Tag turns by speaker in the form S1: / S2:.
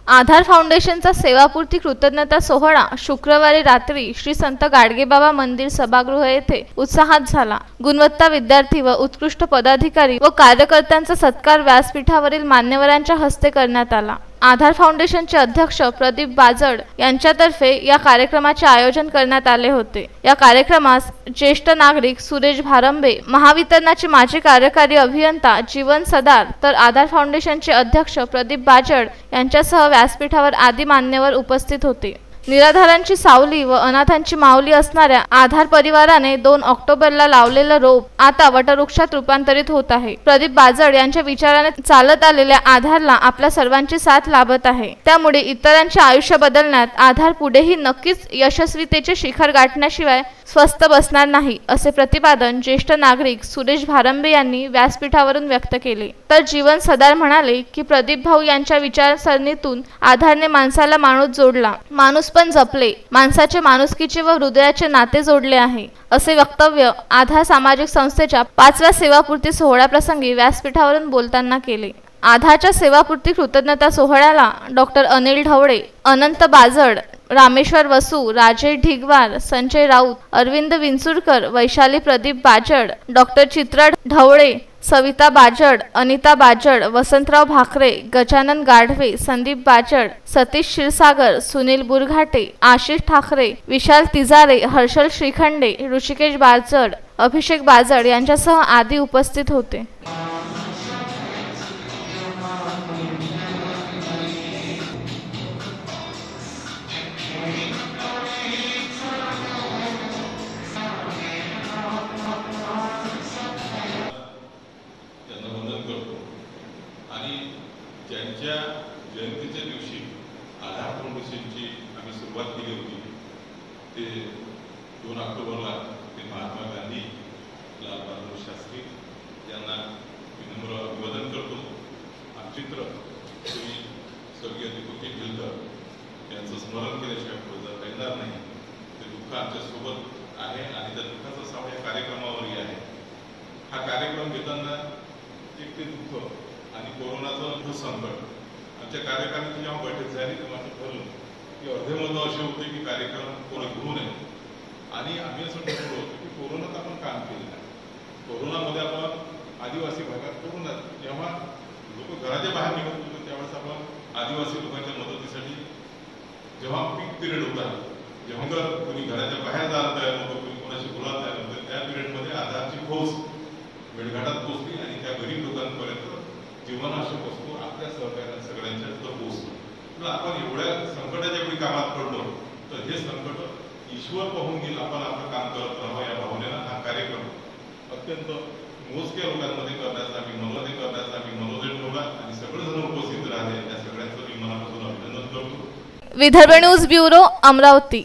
S1: आधार फाउंडेशनचा सेवापूर्ती कृतज्ञता सोहळा शुक्रवारी रात्री श्री संत गाडगेबाबा मंदिर सभागृह येथे उत्साहात झाला। गुणवत्ता विद्यार्थी व उत्कृष्ट पदाधिकारी व कार्यकर्त्यांचा सत्कार व्यासपीठावरील मान्यवरांच्या हस्ते करण्यात आला। आधार फाउंडेशनचे अध्यक्ष प्रदीप बाजड यांच्यातर्फे या कार्यक्रमाचे आयोजन करण्यात आले होते। या कार्यक्रमास ज्येष्ठ नागरिक सुरेश भारंबे, महावितरणाचे माजी कार्यकारी अभियंता जीवन सदार तर आधार फाउंडेशनचे अध्यक्ष प्रदीप बाजड यांच्यासह व्यासपीठावर आदी मान्यवर उपस्थित होते। निराधारांची सावली व अनाथांची माऊली असणाऱ्या आधार परिवाराने 2 ऑक्टोबरला लावलेलं रोप आता वटवृक्षात रूपांतरित होत आहे। प्रदीप बाजड यांच्या विचाराने चालत आलेल्या आधारला आपल्या सर्वांची साथ लाभत आहे। त्यामुळे इतरांचे आयुष्य बदलण्यात आधार पुढेही नक्कीच यशस्वीतेचे शिखर गाठण्याशिवाय स्वस्थ बसणार नाही, असे प्रतिपादन ज्येष्ठ नागरिक सुरेश भारंबे यांनी व्यासपीठावरून व्यक्त केले। तर जीवन सदार म्हणाले की प्रदीप भाऊ यांच्या विचारसरणीतून आधारने माणसाला माणूस जोडला, माणूस पण जपले, माणसाचे माणुसकीचे व हृदयाचे नाते जोडले आहे, असे वक्तव्य आधार सामाजिक संस्थेच्या 5व्या सेवापूर्ती सोहळ्याप्रसंगी व्यासपीठावरून बोलताना केले। आधारच्या सेवापूर्ती कृतज्ञता सोहळ्याला डॉक्टर अनिल ढवळे, अनंत बाजड, रामेश्वर वसू, राजेश ढिगवार, संजय राऊत, अरविंद विंचुरकर, वैशाली प्रदीप बाजड, डॉक्टर चित्रा ढवळे, सविता बाजड, अनिता बाजड, वसंतराव भाकरे, गजानन गाढवे, संदीप बाजड, सतीश क्षीरसागर, सुनील बुरघाटे, आशिष ठाकरे, विशाल तिजारे, हर्षल श्रीखंडे, ऋषिकेश बाजड, अभिषेक बाजड यांच्यासह आदी उपस्थित होते।
S2: ज्यांच्या जयंतीच्या दिवशी आधार फाउंडेशनची आम्ही सुरुवात केली होती ते 2 ऑक्टोबरला ते महात्मा गांधी, लाल बहादूर शास्त्री यांना विनम्र अभिवादन करतो। चित्र तुम्ही स्वर्गीय दीपक केळकर यांचं स्मरण केल्याशिवाय पुढे राहणार नाही। ते दुःख आमच्यासोबत आहे आणि त्या दुःखाचा साव या कार्यक्रमावरही आहे। हा कार्यक्रम घेताना एक ते दुःख आणि कोरोनाचं संकट आमच्या कार्यक्रमाची जेव्हा बैठक झाली तेव्हा असं ठरलं की अर्धे मतं असे होते की कार्यक्रम कोणी घेऊ नये आणि आम्ही असं ठरवलं होतं की कोरोनात आपण काम केलं नाही। कोरोनामध्ये आपण आदिवासी भागात कोरोना जेव्हा लोक घराच्या बाहेर निघत होते त्यावेळेस आपण आदिवासी लोकांच्या मदतीसाठी जेव्हा पीक पिरियड होता, जेव्हा कोणी घराच्या बाहेर जायला तयार नव्हतं, कोणी कोणाशी बोलायला तयार नव्हतं, त्या पिरियडमध्ये आधारची फौज मेळघाटात पोहोचली आणि त्या गरीब लोकांपर्यंत जीवनावश्यक वस्तू आपल्या सहकार्याने सगळ्यांच्या पोहोचलो। आपण एवढ्या संकटाच्या वेळी कामात पडलो तर हे संकट ईश्वर पाहून घेईल, आपण आपलं काम करत राहावं या भावनेनं हा कार्यक्रम अत्यंत मोजक्या लोकांमध्ये करण्याचा आम्ही मनोदय ठेवला आणि सगळेजण उपस्थित राहिले। त्या सगळ्यांचं मी मनापासून अभिनंदन करतो।
S1: Vidarbha news bureau, Amravati.